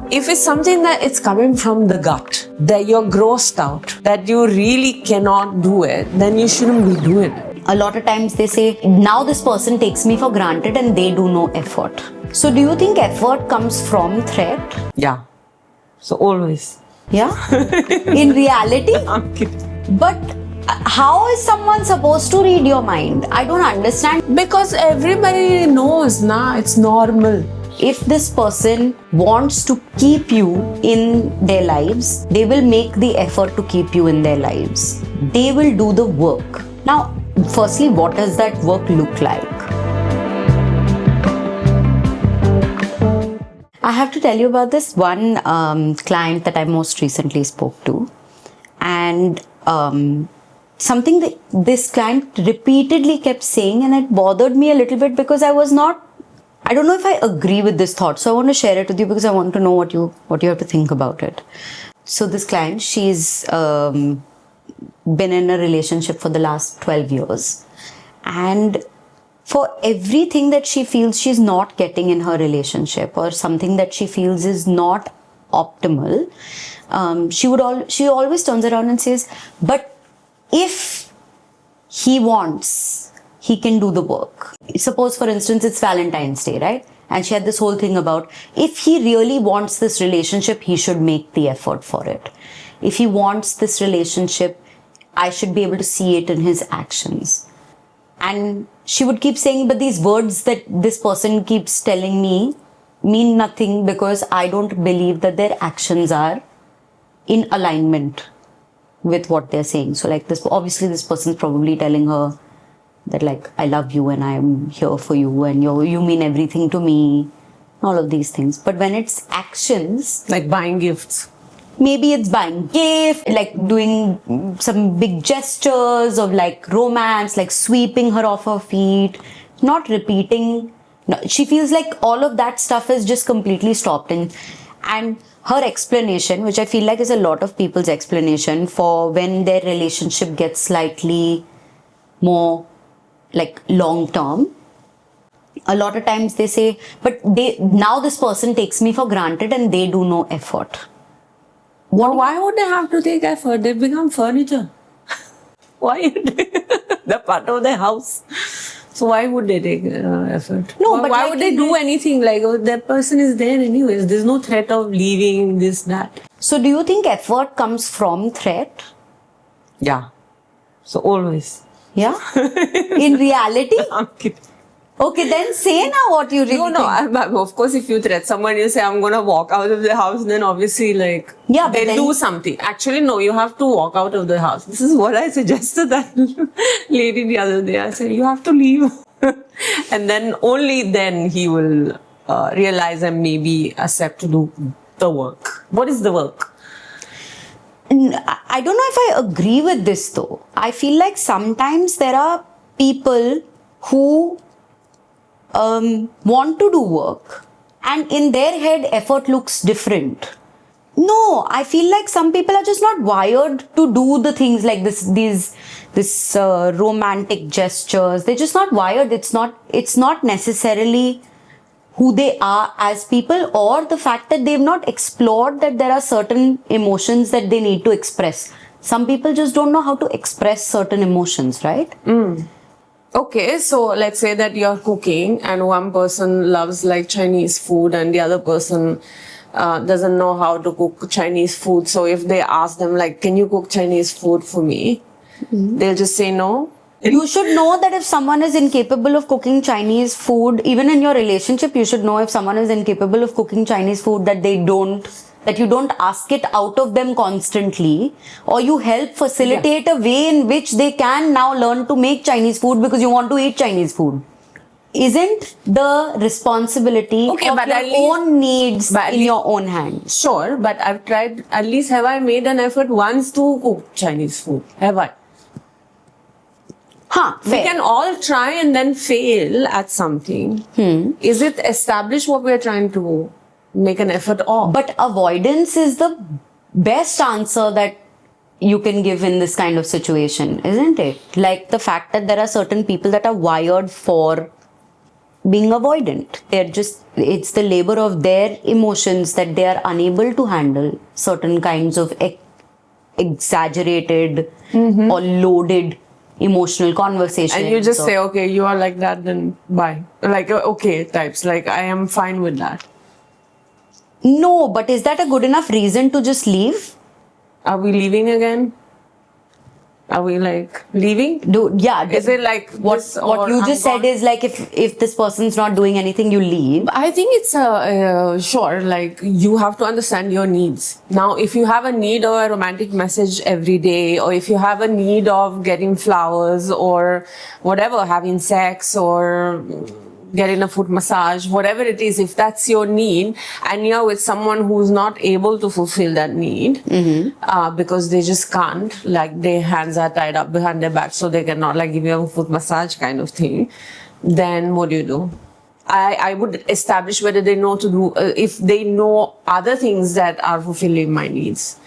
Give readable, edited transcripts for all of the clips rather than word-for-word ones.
If it's something that it's coming from the gut, that you're grossed out, that you really cannot do it, then you shouldn't be doing it. A lot of times they say, now this person takes me for granted and they do no effort. So do you think effort comes from threat? Yeah. So always. Yeah? In reality? I'm kidding. But how is someone supposed to read your mind? I don't understand. Because everybody knows, it's normal. If this person wants to keep you in their lives, they will make the effort to keep you in their lives. They will do the work. Now, firstly, what does that work look like? I have to tell you about this one client that I most recently spoke to. And something that this client repeatedly kept saying, and it bothered me a little bit because I don't know if I agree with this thought. So I want to share it with you because I want to know what you have to think about it. So this client, she's been in a relationship for the last 12 years. And for everything that she feels she's not getting in her relationship or something that she feels is not optimal, she always turns around and says, but if he wants, he can do the work. Suppose, for instance, it's Valentine's Day, right? And she had this whole thing about, if he really wants this relationship, he should make the effort for it. If he wants this relationship, I should be able to see it in his actions. And she would keep saying, but these words that this person keeps telling me mean nothing because I don't believe that their actions are in alignment with what they're saying. So like this, obviously this person's probably telling her that like, I love you and I'm here for you and you mean everything to me, all of these things. But when it's actions, like buying gifts, maybe it's buying gift, like doing some big gestures of like romance, like sweeping her off her feet, not repeating. No, she feels like all of that stuff is just completely stopped. And her explanation, which I feel like is a lot of people's explanation for when their relationship gets slightly more like long term, a lot of times they say, but now this person takes me for granted and they do no effort. Why would they have to take effort? They become furniture. Why? They're part of the house. So why would they take effort? No, but why like would they do anything? Like, that person is there anyways. There's no threat of leaving, this, that. So do you think effort comes from threat? Yeah. So always. Yeah? In reality? I'm kidding. Okay, then say now what you really think. Of course, if you threat someone, you say, I'm going to walk out of the house, then obviously, like, yeah, they do something. Actually, no, you have to walk out of the house. This is what I suggested that lady the other day. I said, you have to leave. And then, only then he will realize and maybe accept to do the work. What is the work? I don't know if I agree with this though. I feel like sometimes there are people who want to do work and in their head effort looks different. No, I feel like some people are just not wired to do the things like this romantic gestures. They're just not wired. It's not necessarily who they are as people, or the fact that they've not explored that there are certain emotions that they need to express. Some people just don't know how to express certain emotions, right? Okay, so let's say that you're cooking and one person loves like Chinese food and the other person doesn't know how to cook Chinese food. So if they ask them like, can you cook Chinese food for me? They'll just say no. You should know that if someone is incapable of cooking Chinese food, even in your relationship, you should know if someone is incapable of cooking Chinese food that you don't ask it out of them constantly, or you help facilitate a way in which they can now learn to make Chinese food because you want to eat Chinese food. Isn't the responsibility of your own needs in your own hands? Sure, but I've tried, at least have I made an effort once to cook Chinese food? Have I? We can all try and then fail at something. Is it established what we're trying to make an effort of? But avoidance is the best answer that you can give in this kind of situation, isn't it? Like the fact that there are certain people that are wired for being avoidant. It's the labor of their emotions that they are unable to handle certain kinds of exaggerated or loaded emotional conversations. And you just say, okay, you are like that, then bye. Like, okay types. Like, I am fine with that. No, but is that a good enough reason to just leave? Are we leaving again? Are we like leaving? Is it like what you just said is like if this person's not doing anything, you leave? I think it's sure, like you have to understand your needs. Now, if you have a need of a romantic message every day, or if you have a need of getting flowers or whatever, having sex or getting a foot massage, whatever it is, if that's your need and you're with someone who's not able to fulfill that need because they just can't, like their hands are tied up behind their back so they cannot like give you a foot massage kind of thing, then what do? I would establish whether they know to do, if they know other things that are fulfilling my needs.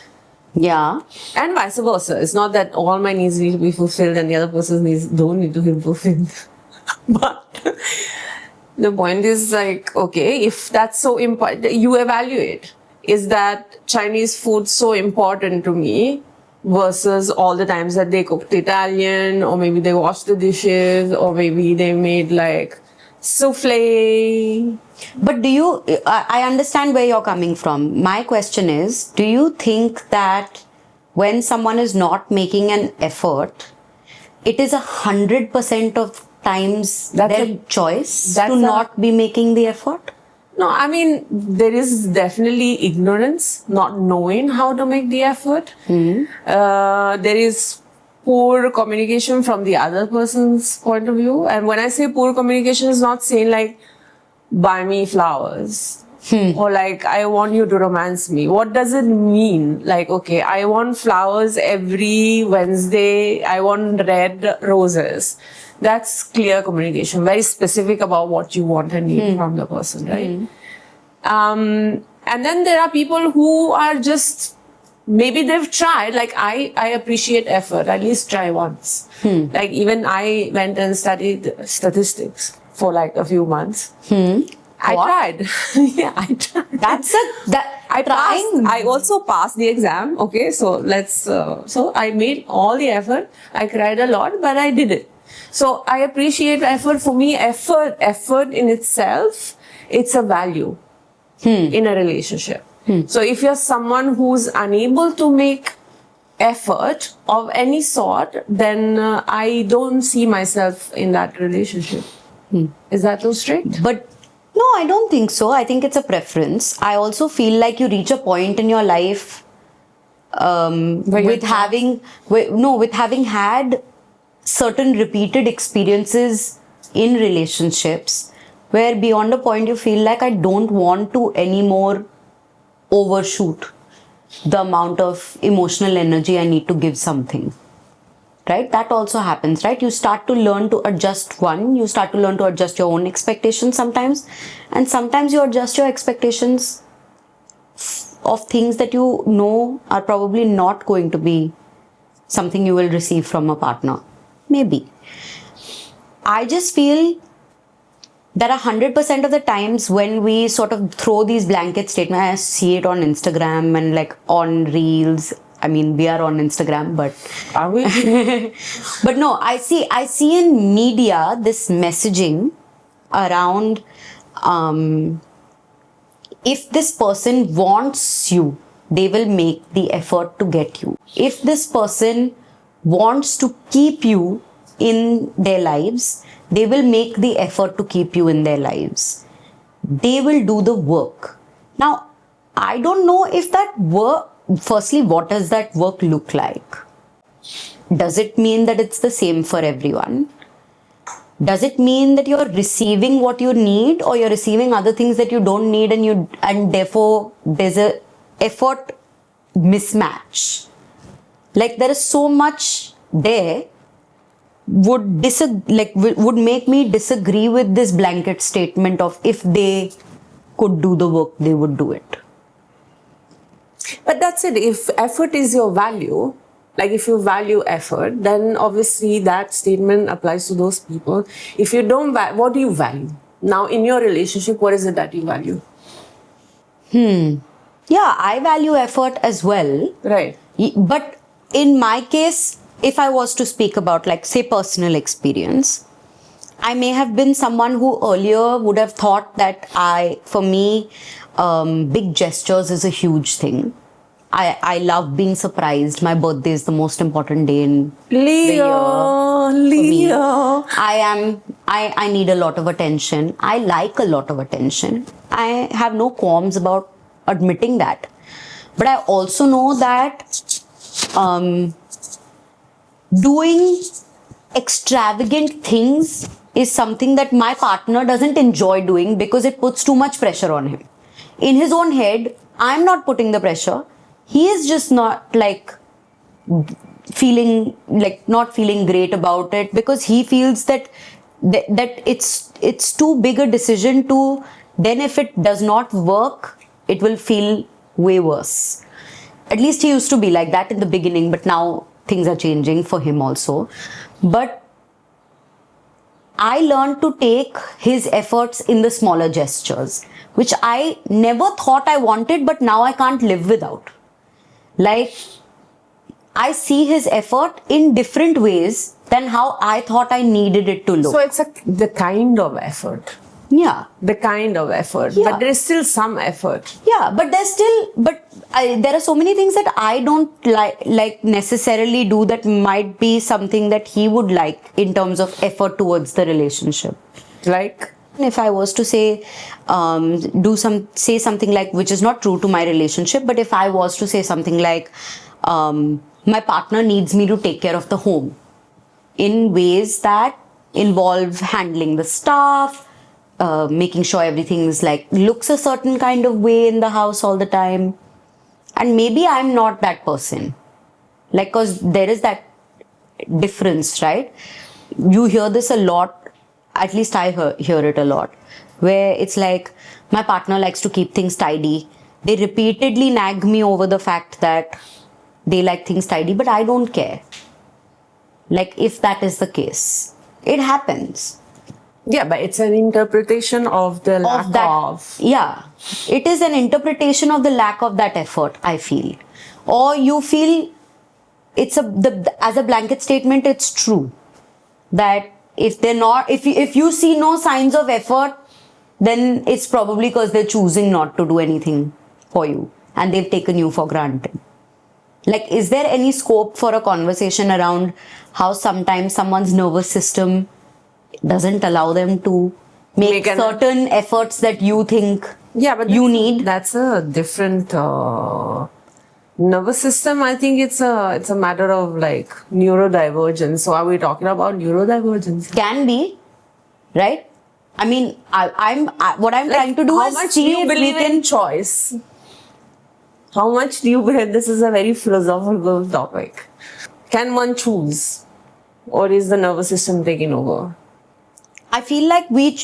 Yeah. And vice versa. It's not that all my needs need to be fulfilled and the other person's needs don't need to be fulfilled. But the point is like, okay, if that's so important, you evaluate. Is that Chinese food so important to me versus all the times that they cooked Italian, or maybe they washed the dishes, or maybe they made like souffle. But I understand where you're coming from. My question is, do you think that when someone is not making an effort, it is 100% of times their choice to not be making the effort? No, I mean, there is definitely ignorance, not knowing how to make the effort. There is poor communication from the other person's point of view. And when I say poor communication, it's not saying like, buy me flowers. Or like, I want you to romance me. What does it mean? Like, okay, I want flowers every Wednesday. I want red roses. That's clear communication, very specific about what you want and need from the person, right? And then there are people who are just, maybe they've tried, like I appreciate effort, at least try once. Like even I went and studied statistics for like a few months. I tried. Yeah, I tried. I passed. I also passed the exam. Okay, so so I made all the effort. I cried a lot, but I did it. So I appreciate effort. For me, effort in itself, it's a value in a relationship. So if you're someone who's unable to make effort of any sort, then I don't see myself in that relationship. Is that too strict? But no, I don't think so. I think it's a preference. I also feel like you reach a point in your life with having had certain repeated experiences in relationships where beyond a point you feel like I don't want to anymore overshoot the amount of emotional energy I need to give something. Right? That also happens, right? You start to learn to adjust you start to learn to adjust your own expectations sometimes, and sometimes you adjust your expectations of things that you know are probably not going to be something you will receive from a partner. Maybe. I just feel that 100% of the times when we sort of throw these blanket statements, I see it on Instagram and like on Reels. I mean, we are on Instagram, but are we? But no, I see in media this messaging around if this person wants you, they will make the effort to get you. If this person wants to keep you in their lives, they will make the effort to keep you in their lives. They will do the work. Now, I don't know if that work, firstly, what does that work look like? Does it mean that it's the same for everyone? Does it mean that you're receiving what you need, or you're receiving other things that you don't need, and therefore there's a effort mismatch? Like there is so much there would make me disagree with this blanket statement of if they could do the work, they would do it. But that's it. If effort is your value, like if you value effort, then obviously that statement applies to those people. If you don't, what do you value? Now, in your relationship, what is it that you value? Yeah, I value effort as well. Right. But in my case, if I was to speak about, like, say, personal experience, I may have been someone who earlier would have thought that for me, big gestures is a huge thing. I love being surprised. My birthday is the most important day in the year. Leo. I need a lot of attention. I like a lot of attention. I have no qualms about admitting that. But I also know that doing extravagant things is something that my partner doesn't enjoy doing because it puts too much pressure on him. In his own head, I'm not putting the pressure. He is just not like not feeling great about it because he feels that it's too big a decision to, then if it does not work, it will feel way worse. At least he used to be like that in the beginning, but now things are changing for him also. But I learned to take his efforts in the smaller gestures, which I never thought I wanted, but now I can't live without. Like, I see his effort in different ways than how I thought I needed it to look. So it's the kind of effort. Yeah. The kind of effort. Yeah. But there is still some effort. Yeah, but there are so many things that I don't like necessarily do that might be something that he would like in terms of effort towards the relationship. Like? If I was to say something like, which is not true to my relationship, but if I was to say something like, my partner needs me to take care of the home in ways that involve handling the stuff, making sure everything is looks a certain kind of way in the house all the time. And maybe I'm not that person. Cause there is that difference, right? You hear this a lot. At least I hear it a lot, where it's like, my partner likes to keep things tidy. They repeatedly nag me over the fact that they like things tidy, but I don't care. If that is the case, it happens. Yeah, but it's an interpretation of the lack of. Yeah, it is an interpretation of the lack of that effort, I feel. Or you feel as a blanket statement, it's true that if you see no signs of effort, then it's probably because they're choosing not to do anything for you and they've taken you for granted. Is there any scope for a conversation around how sometimes someone's nervous system doesn't allow them to make certain efforts that you think you need? That's a different nervous system. I think it's a matter of neurodivergence. So are we talking about neurodivergence? Can be, right? I mean, what I'm trying to do how is much see do you if believe we can in choice. How much do you believe? This is a very philosophical topic. Can one choose, or is the nervous system taking over? I feel like we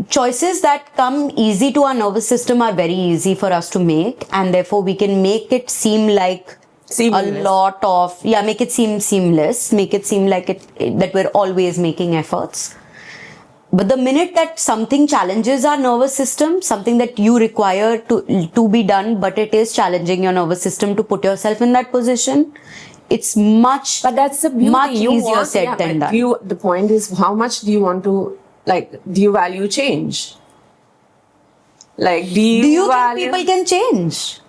choices that come easy to our nervous system are very easy for us to make, and therefore we can make it seem like Seamless. a lot of make it seem seamless, make it seem like that we're always making efforts. But the minute that something challenges our nervous system, something that you require to be done, but it is challenging your nervous system to put yourself in that position, it's much. But that's the beauty. Much easier said than done. The point is, how much do you want to do you value change? Do you think people can change?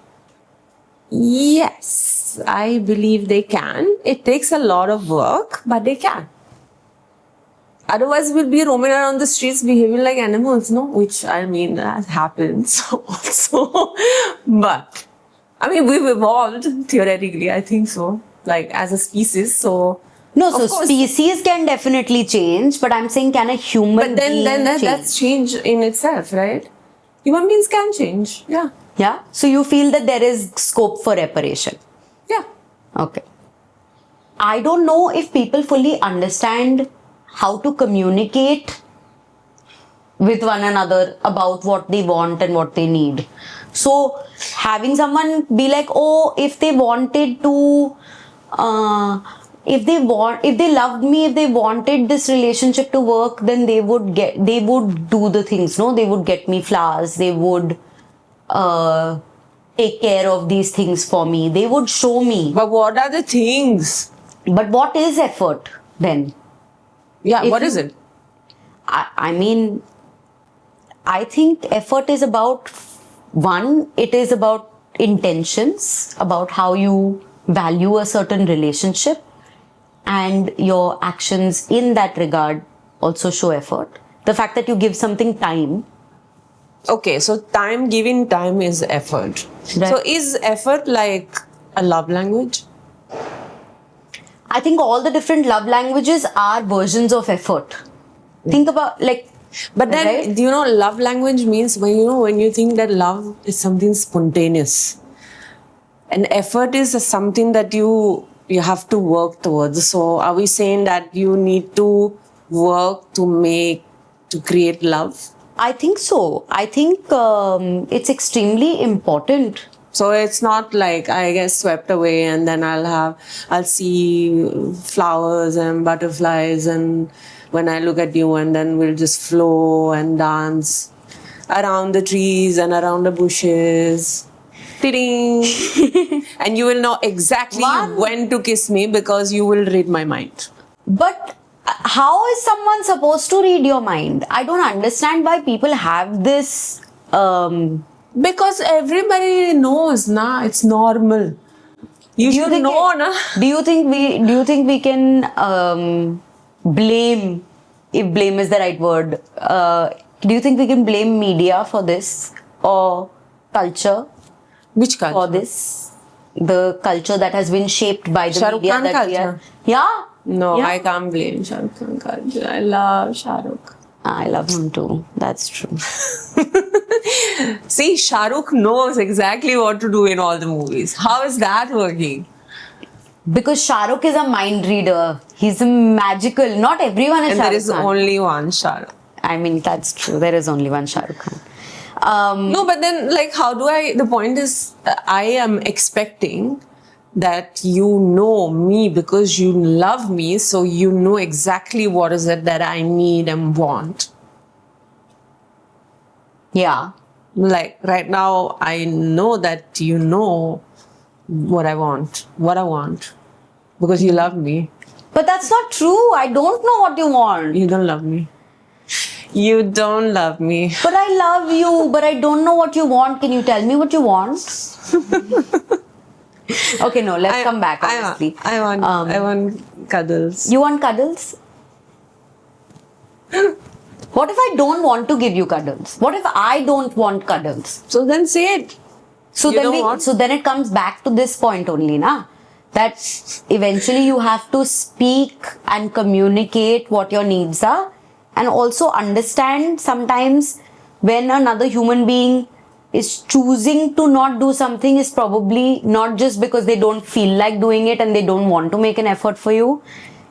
Yes, I believe they can. It takes a lot of work, but they can. Otherwise, we'll be roaming around the streets behaving like animals, no? Which, I mean, that happens also. But, I mean, we've evolved, theoretically, I think so. As a species, so... No, so species can definitely change, but I'm saying, can a human being change? That's change in itself, right? Human beings can change, yeah. Yeah? So you feel that there is scope for reparation? Yeah. Okay. I don't know if people fully understand how to communicate with one another about what they want and what they need. So having someone be like, oh, if they wanted to if they loved me, if they wanted this relationship to work, then they would do the things, no? They would get me flowers, they would take care of these things for me, they would show me. But what are the things? But what is effort then? Yeah, If what you- is it? I mean, I think effort is about, one, it is about intentions, about how you value a certain relationship, and your actions in that regard also show effort. The fact that you give something time. Okay, so giving time is effort. Right. So is effort like a love language? I think all the different love languages are versions of effort. Think about, like, But then, right? love language means when you think that love is something spontaneous, and effort is something that you have to work towards. So are we saying that you need to work to create love? I think so. I think it's extremely important. So it's not like I get swept away and then I'll see flowers and butterflies, and when I look at you, and then we'll just flow and dance around the trees and around the bushes. Ding. And you will know exactly when to kiss me because you will read my mind. But how is someone supposed to read your mind? I don't understand why people have this. Because everybody knows, it's normal. You should know, na. Do you think we can blame, if blame is the right word? Do you think we can blame media for this, or culture? Which culture? For this, the culture that has been shaped by the Shah Rukh media Khan that we are. culture? Yeah. No, Yeah. I can't blame Shah Rukh Khan culture. I love Shah Rukh. I love him too. That's true. See, Shah Rukh knows exactly what to do in all the movies. How is that working? Because Shah Rukh is a mind reader. He's a magical. Not everyone is And Shah there Rukh is Khan. only one Shah Rukh. I mean, that's true. There is only one Shah Rukh Khan. No, but then, the point is, I am expecting that you know me because you love me, so you know exactly what is it that I need and want. Yeah. Like right now, I know that you know what I want, because you love me. But that's not true. I don't know what you want. You don't love me. You don't love me. But I love you, but I don't know what you want. Can you tell me what you want? Okay, no, let's come back, honestly. I want cuddles. You want cuddles? What if I don't want to give you cuddles? What if I don't want cuddles? So then say it. So You then don't want? so then it comes back to this point only, na? That eventually you have to speak and communicate what your needs are, and also understand sometimes when another human being is choosing to not do something is probably not just because they don't feel like doing it and they don't want to make an effort for you.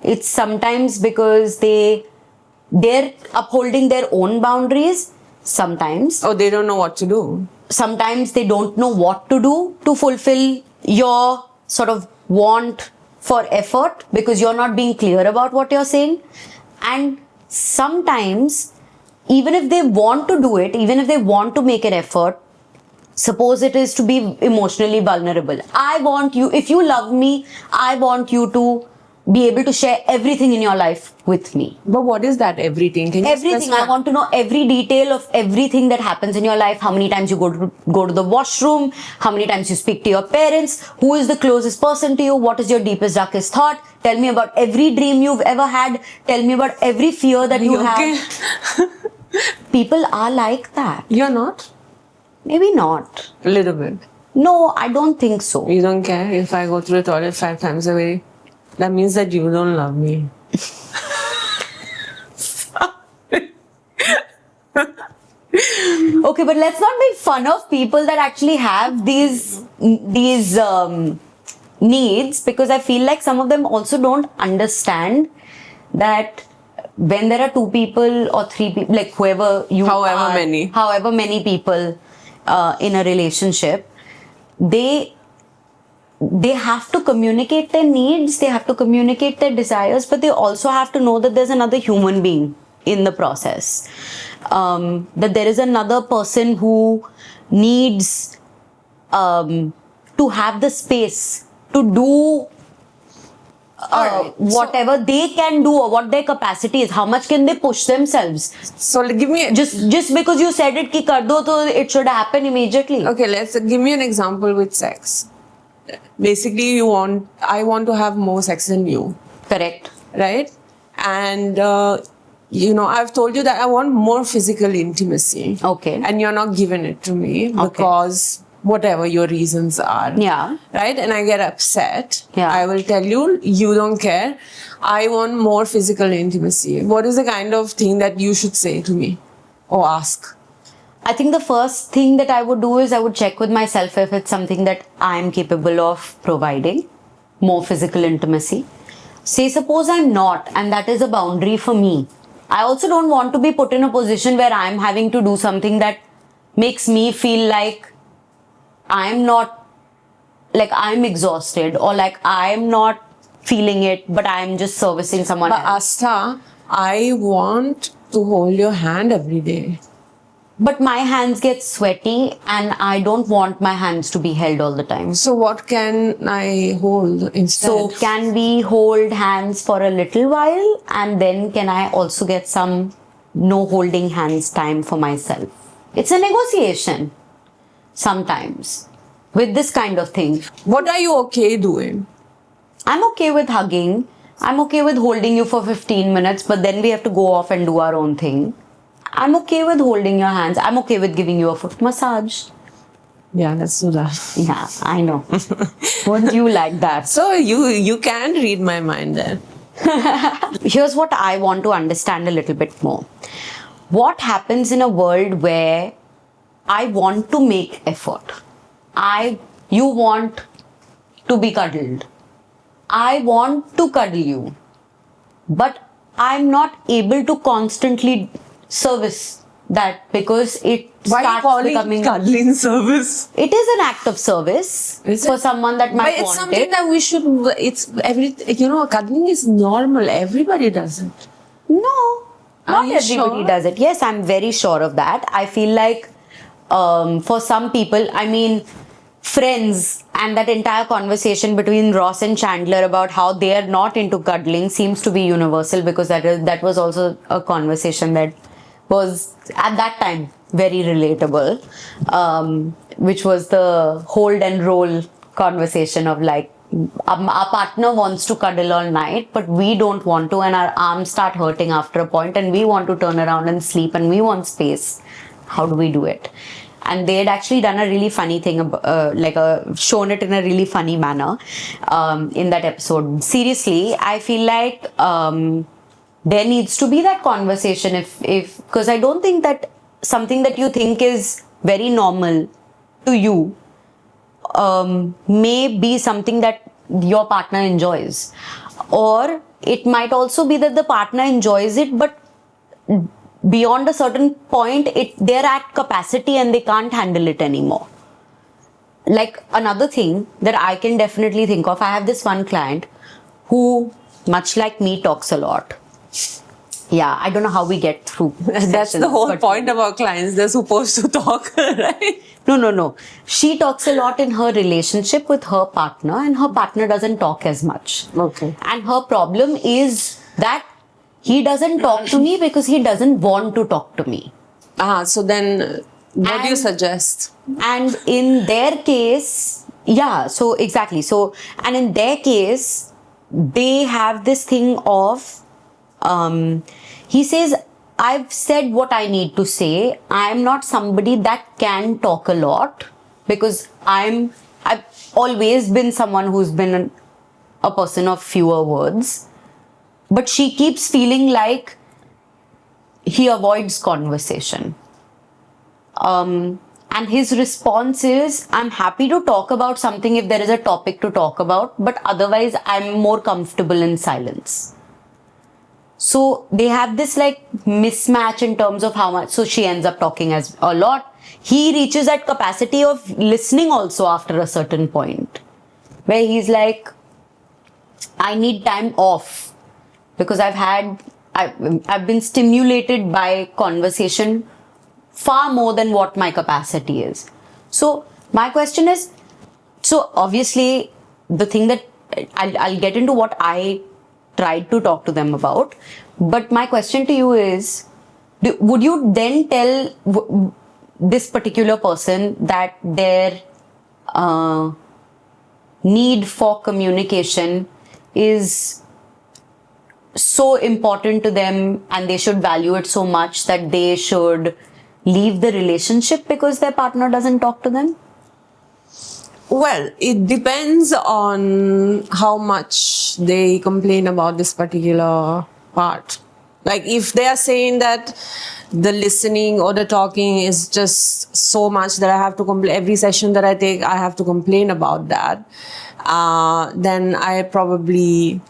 It's sometimes because they're upholding their own boundaries. Sometimes Oh, they don't know what to do. sometimes they don't know what to do to fulfill your sort of want for effort because you're not being clear about what you're saying. And sometimes, even if they want to do it, even if they want to make an effort, suppose it is to be emotionally vulnerable. I want you, if you love me, I want you to be able to share everything in your life with me. But what is that everything? Can you Everything. specify? I want to know every detail of everything that happens in your life. How many times you go to the washroom, how many times you speak to your parents, who is the closest person to you, what is your deepest, darkest thought. Tell me about every dream you've ever had. Tell me about every fear that you okay? have. People are like that. You're not? Maybe not. A little bit. No, I don't think so. You don't care if I go to the toilet 5 times a day? That means that you don't love me. Okay, but let's not make fun of people that actually have these needs, because I feel like some of them also don't understand that when there are 2 people or 3 people, like however many people in a relationship, they they have to communicate their needs, they have to communicate their desires, but they also have to know that there's another human being in the process. That there is another person who needs to have the space to do Alright, whatever they can do or what their capacity is. How much can they push themselves? So give me Just because you said it ki kar do, so it should happen immediately. okay. Let's give me an example with sex. Basically, I want to have more sex than you, Correct. right? And I've told you that I want more physical intimacy. Okay. And you're not giving it to me because whatever your reasons are. Yeah. Right? And I get upset. Yeah. I will tell you, you don't care. I want more physical intimacy. What is the kind of thing that you should say to me or ask? I think the first thing that I would do is I would check with myself if it's something that I am capable of providing, more physical intimacy. Say suppose I'm not, and that is a boundary for me. I also don't want to be put in a position where I'm having to do something that makes me feel like I'm not, like I'm exhausted or like I'm not feeling it, but I'm just servicing someone But else. Aastha, I want to hold your hand every day. But my hands get sweaty and I don't want my hands to be held all the time. So what can I hold instead? So can we hold hands for a little while and then can I also get some no holding hands time for myself? It's a negotiation sometimes with this kind of thing. What are you okay doing? I'm okay with hugging. I'm okay with holding you for 15 minutes, but then we have to go off and do our own thing. I'm okay with holding your hands. I'm okay with giving you a foot massage. Yeah, let's do that. Yeah, I know. Wouldn't you like that? So you can read my mind then. Here's what I want to understand a little bit more. What happens in a world where I want to make effort? You want to be cuddled. I want to cuddle you. But I'm not able to constantly service that because it Why are you starts calling becoming... cuddling service? It is an act of service Is for it? someone that But might it's want something it. that we should. It's cuddling is normal. Everybody does it. No, Are not you everybody sure? does it. Yes, I'm very sure of that. I feel like for some people, I mean, Friends and that entire conversation between Ross and Chandler about how they are not into cuddling seems to be universal because that was also a conversation that was at that time very relatable, which was the hold and roll conversation of like our partner wants to cuddle all night but we don't want to and our arms start hurting after a point and we want to turn around and sleep and we want space. How do we do it? And they had actually done a really funny thing, shown it in a really funny manner in that episode. Seriously, I feel like there needs to be that conversation because I don't think that something that you think is very normal to you may be something that your partner enjoys. Or it might also be that the partner enjoys it, but beyond a certain point, they're at capacity and they can't handle it anymore. Like another thing that I can definitely think of, I have this one client who, much like me, talks a lot. Yeah, I don't know how we get through. That's the whole point of our clients. They're supposed to talk, right? No. She talks a lot in her relationship with her partner and her partner doesn't talk as much. Okay. And her problem is that he doesn't talk to me because he doesn't want to talk to me. So then what do you suggest? And in their case, yeah, so exactly. So, and in their case, they have this thing of, he says, I've said what I need to say. I'm not somebody that can talk a lot because I've always been someone who's been a person of fewer words. But she keeps feeling like he avoids conversation. And his response is, I'm happy to talk about something if there is a topic to talk about, but otherwise I'm more comfortable in silence. So they have this like mismatch in terms of how much, so she ends up talking as a lot. He reaches that capacity of listening also after a certain point. where he's like, I need time off because I've been stimulated by conversation far more than what my capacity is. So my question is, so obviously the thing that I'll get into what I tried to talk to them about, but my question to you is, would you then tell this particular person that their need for communication is so important to them and they should value it so much that they should leave the relationship because their partner doesn't talk to them? Well, it depends on how much they complain about this particular part. Like if they are saying that the listening or the talking is just so much that I have to complain, every session that I take, I have to complain about that, then I probably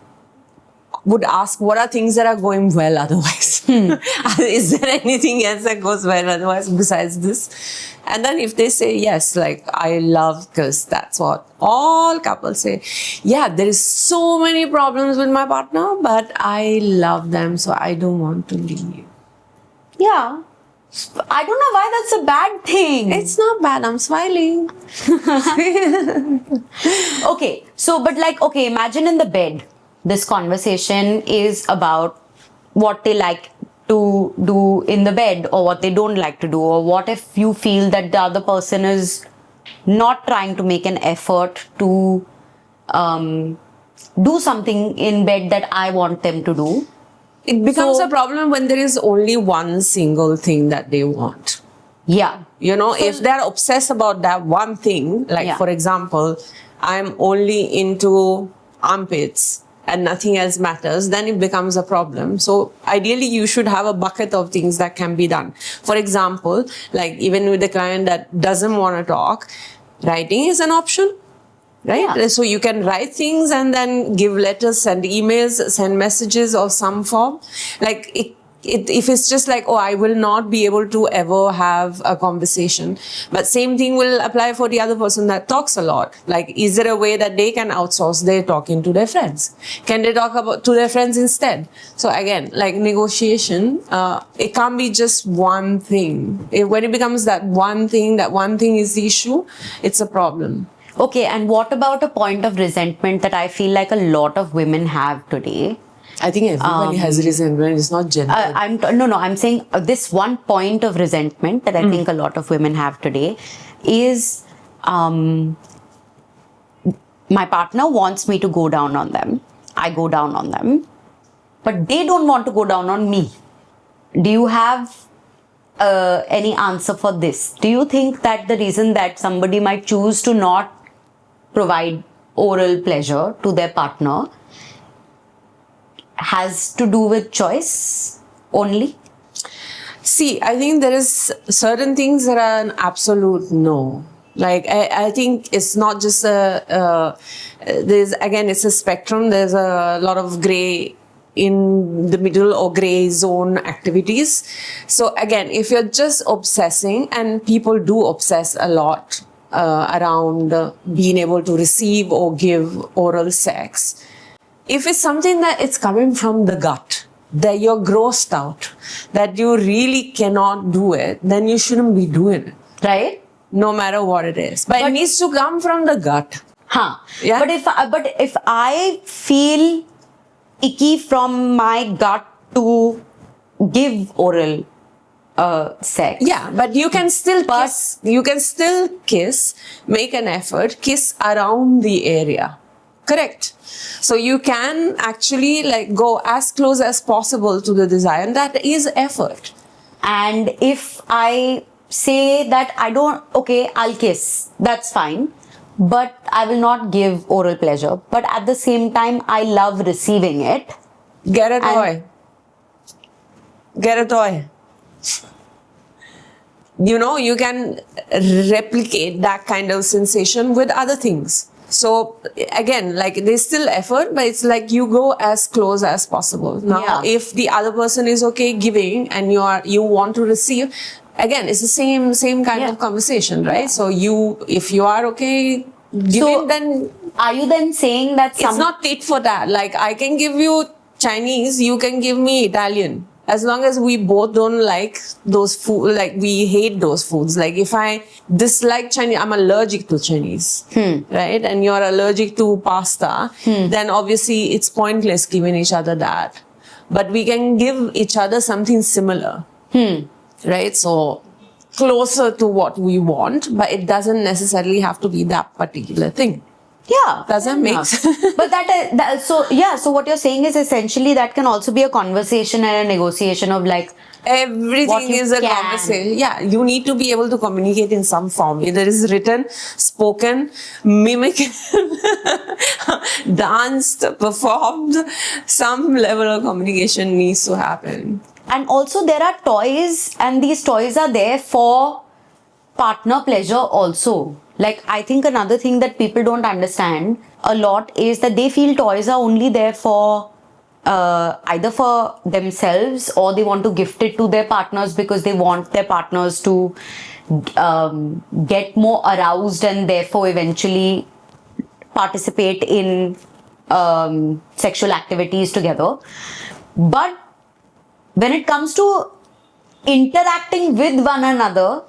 would ask, what are things that are going well otherwise? Is there anything else that goes well otherwise besides this? And then if they say yes, like I love, because that's what all couples say. Yeah, there is so many problems with my partner, but I love them, so I don't want to leave. Yeah. I don't know why that's a bad thing. It's not bad, I'm smiling. Okay, so but like, okay, imagine in the bed, this conversation is about what they like to do in the bed or what they don't like to do, or what if you feel that the other person is not trying to make an effort to do something in bed that I want them to do. It becomes a problem when there is only one single thing that they want. Yeah. You know, if they're obsessed about that one thing, like for example, I'm only into armpits and nothing else matters, then it becomes a problem. So ideally you should have a bucket of things that can be done. For example, like even with the client that doesn't want to talk, writing is an option. Right? Yeah. So you can write things and then give letters, send emails, send messages of some form. Like if it's just like, oh, I will not be able to ever have a conversation. But same thing will apply for the other person that talks a lot. Like, is there a way that they can outsource their talking to their friends? Can they talk to their friends instead? So again, like negotiation, it can't be just one thing. When it becomes that one thing is the issue, it's a problem. Okay, and what about a point of resentment that I feel like a lot of women have today? I think everybody has resentment. It's not gender. I'm saying this one point of resentment that I think a lot of women have today is my partner wants me to go down on them. I go down on them, but they don't want to go down on me. Do you have any answer for this? Do you think that the reason that somebody might choose to not provide oral pleasure to their partner has to do with choice only? See, I think there is certain things that are an absolute no. Like, I think it's not just it's a spectrum. There's a lot of gray in the middle or gray zone activities. So again, if you're just obsessing, and people do obsess a lot around being able to receive or give oral sex, if it's something that it's coming from the gut, that you're grossed out, that you really cannot do it, then you shouldn't be doing it. Right? No matter what it is. But it needs to come from the gut. Yeah. But if I feel icky from my gut to give oral sex. Yeah, but you can still kiss. You can still kiss, make an effort, kiss around the area. Correct. So you can actually like go as close as possible to the desire, and that is effort. And if I say that I'll kiss, that's fine, but I will not give oral pleasure. But at the same time, I love receiving it. Get a toy. Get a toy. You know, you can replicate that kind of sensation with other things. So again, like there's still effort, but it's like you go as close as possible. Now, if the other person is okay giving and you want to receive, again, it's the same kind of conversation, right? So if you are okay giving, then are you then saying that It's not tit for tat. Like, I can give you Chinese, you can give me Italian. As long as we both don't like those food, like we hate those foods. Like if I dislike Chinese, I'm allergic to Chinese, right? And you're allergic to pasta, then obviously it's pointless giving each other that. But we can give each other something similar, right? So closer to what we want, but it doesn't necessarily have to be that particular thing. Yeah. Does that make sense? But so what you're saying is essentially that can also be a conversation and a negotiation of like, Everything what you is a can. conversation. Yeah, you need to be able to communicate in some form. Either it's written, spoken, mimicked, danced, performed. Some level of communication needs to happen. and also there are toys, and these toys are there for partner pleasure also. Like, I think another thing that people don't understand a lot is that they feel toys are only there for either for themselves, or they want to gift it to their partners because they want their partners to get more aroused and therefore eventually participate in sexual activities together. But when it comes to interacting with one another,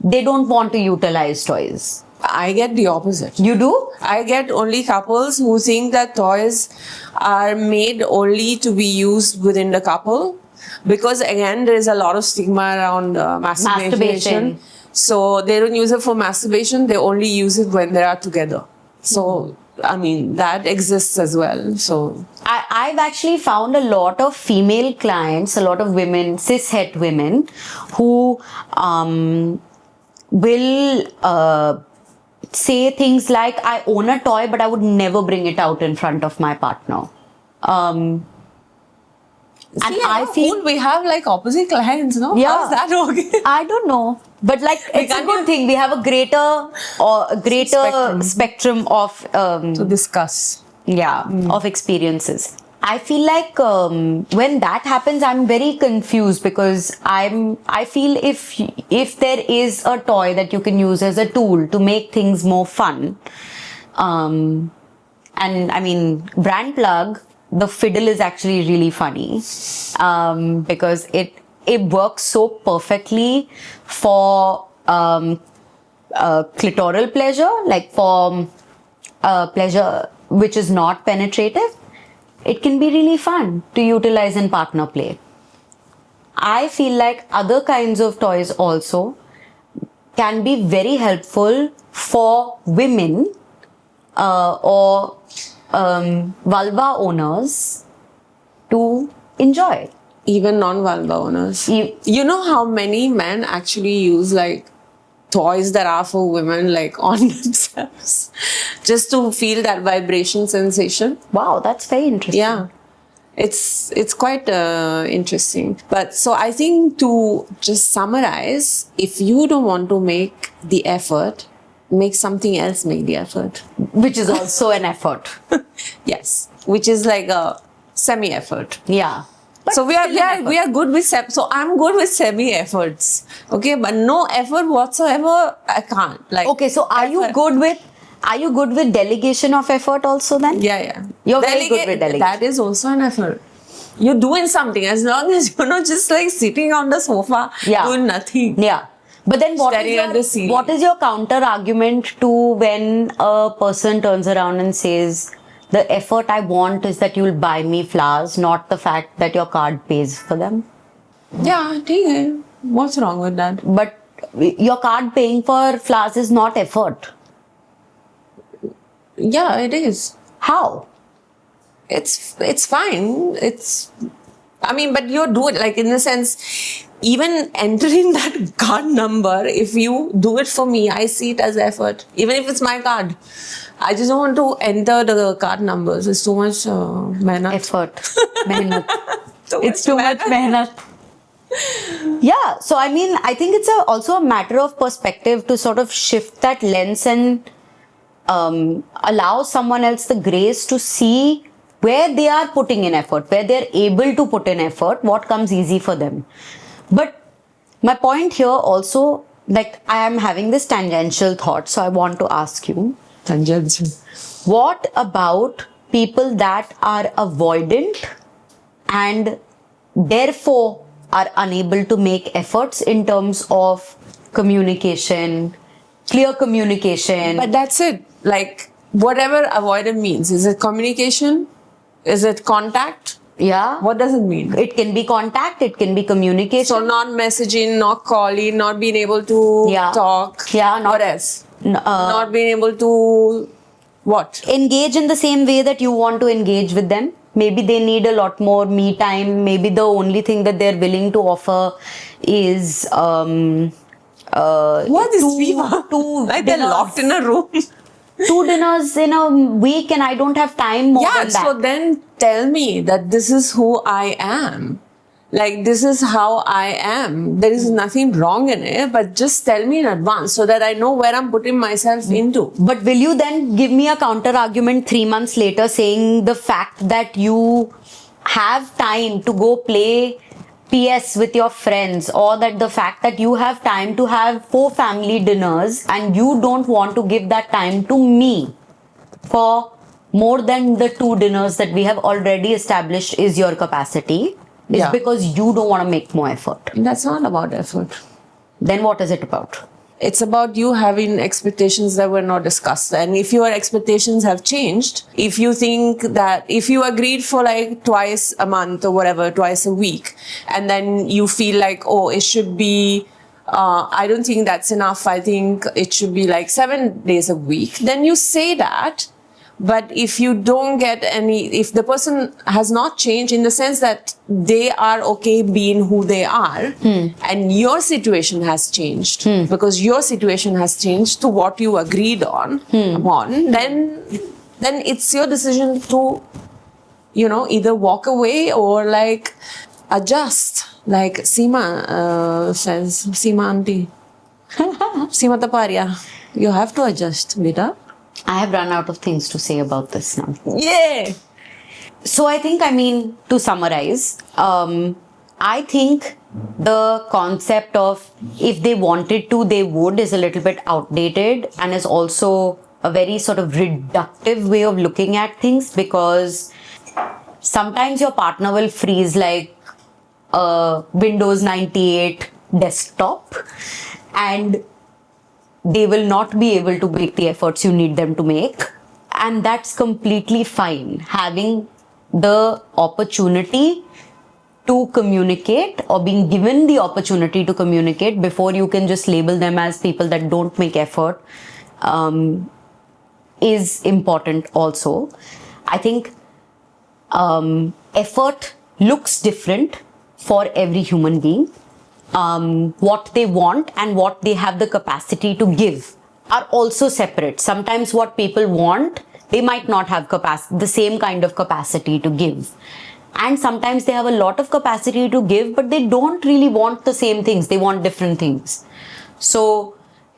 they don't want to utilize toys. I get the opposite. You do? I get only couples who think that toys are made only to be used within the couple, because again there is a lot of stigma around masturbation. So they don't use it for masturbation, they only use it when they are together. So I mean that exists as well. So I've actually found a lot of female clients, a lot of women, cis-het women, who will say things like, I own a toy, but I would never bring it out in front of my partner. And I feel we have like opposite clients, no? Yeah. How's that okay? I don't know, but like it's a good thing. We have a greater spectrum of To discuss. of experiences. I feel like when that happens, I'm very confused, because I feel if there is a toy that you can use as a tool to make things more fun, and I mean, brand plug, the fiddle is actually really funny, because it works so perfectly for clitoral pleasure, like for pleasure which is not penetrative. It can be really fun to utilize in partner play. I feel like other kinds of toys also can be very helpful for women or vulva owners to enjoy. Even non-vulva owners. You know how many men actually use like toys that are for women, like on themselves, just to feel that vibration sensation? Wow, that's very interesting. Yeah, it's quite interesting. But so I think, to just summarize, if you don't want to make the effort, make something else make the effort. Which is also an effort. Yes, which is like a semi-effort. Yeah. But so we are good with so I'm good with semi efforts, okay, but no effort whatsoever I can't. Like, okay, so are you good with delegation of effort also then? Yeah. You're very good with delegation. That is also an effort. You're doing something, as long as you're not just like sitting on the sofa doing nothing. Yeah. But then what is your counter argument to when a person turns around and says, the effort I want is that you'll buy me flowers, not the fact that your card pays for them? Yeah, okay. What's wrong with that? But your card paying for flowers is not effort. Yeah, it is. How? It's fine. I mean, but you do it like, in the sense, even entering that card number, if you do it for me, I see it as effort. Even if it's my card. I just don't want to enter the card numbers. It's too much mehnat. Effort. Mehnat. It's too much mehnat. Yeah. So, I mean, I think it's also a matter of perspective to sort of shift that lens and allow someone else the grace to see where they are putting in effort, where they're able to put in effort, what comes easy for them. But my point here also, like, I am having this tangential thought, so I want to ask you, Tangent. What about people that are avoidant and therefore are unable to make efforts in terms of communication, clear communication? But that's it. Like, whatever avoidant means. Is it communication? Is it contact? Yeah. What does it mean? It can be contact, it can be communication. So not messaging, not calling, not being able to Yeah. talk. Yeah, What else? N- Not being able to what? engage in the same way that you want to engage with them. Maybe they need a lot more me time. Maybe the only thing that they're willing to offer is What is people? Like they're locked in a room. 2 dinners in a week and I don't have time more Yeah, than that. so then tell me that this is who I am. Like, this is how I am. There is nothing wrong in it, but just tell me in advance so that I know where I'm putting myself into. But will you then give me a counter argument 3 months later saying the fact that you have time to go play PS with your friends, or that the fact that you have time to have 4 family dinners and you don't want to give that time to me for more than the 2 dinners that we have already established is your capacity, is Yeah. because you don't want to make more effort. That's not about effort. Then what is it about? It's about you having expectations that were not discussed. And if your expectations have changed, if you think that if you agreed for like twice a month or whatever, twice a week, and then you feel like, oh, it should be, I don't think that's enough. I think it should be like 7 days a week. Then you say that. But if you don't get if the person has not changed in the sense that they are okay being who they are, and your situation has changed because your situation has changed to what you agreed on, then it's your decision to, either walk away or like adjust. Like Seema says, Seema auntie, Seema Taparia, you have to adjust, beta. I have run out of things to say about this now. Yeah. So I think, to summarize, I think the concept of if they wanted to, they would is a little bit outdated and is also a very sort of reductive way of looking at things, because sometimes your partner will freeze like a Windows 98 desktop and they will not be able to make the efforts you need them to make. And that's completely fine. Having the opportunity to communicate or being given the opportunity to communicate before you can just label them as people that don't make effort is important also. I think effort looks different for every human being. What they want and what they have the capacity to give are also separate. Sometimes what people want, they might not have the same kind of capacity to give. And sometimes they have a lot of capacity to give, but they don't really want the same things. They want different things. So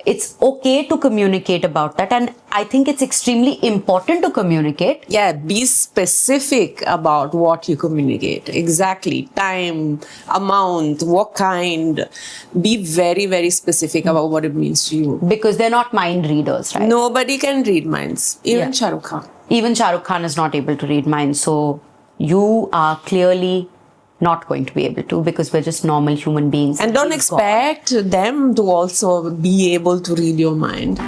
it's okay to communicate about that. And I think it's extremely important to communicate. Yeah, be specific about what you communicate. Exactly. Time, amount, what kind. Be very, very specific about what it means to you. Because they're not mind readers, right? Nobody can read minds. Even Yeah. Shah Rukh Khan. Even Shah Rukh Khan is not able to read minds. So you are clearly not going to be able to, because we're just normal human beings. And don't He's gone. expect them to also be able to read your mind.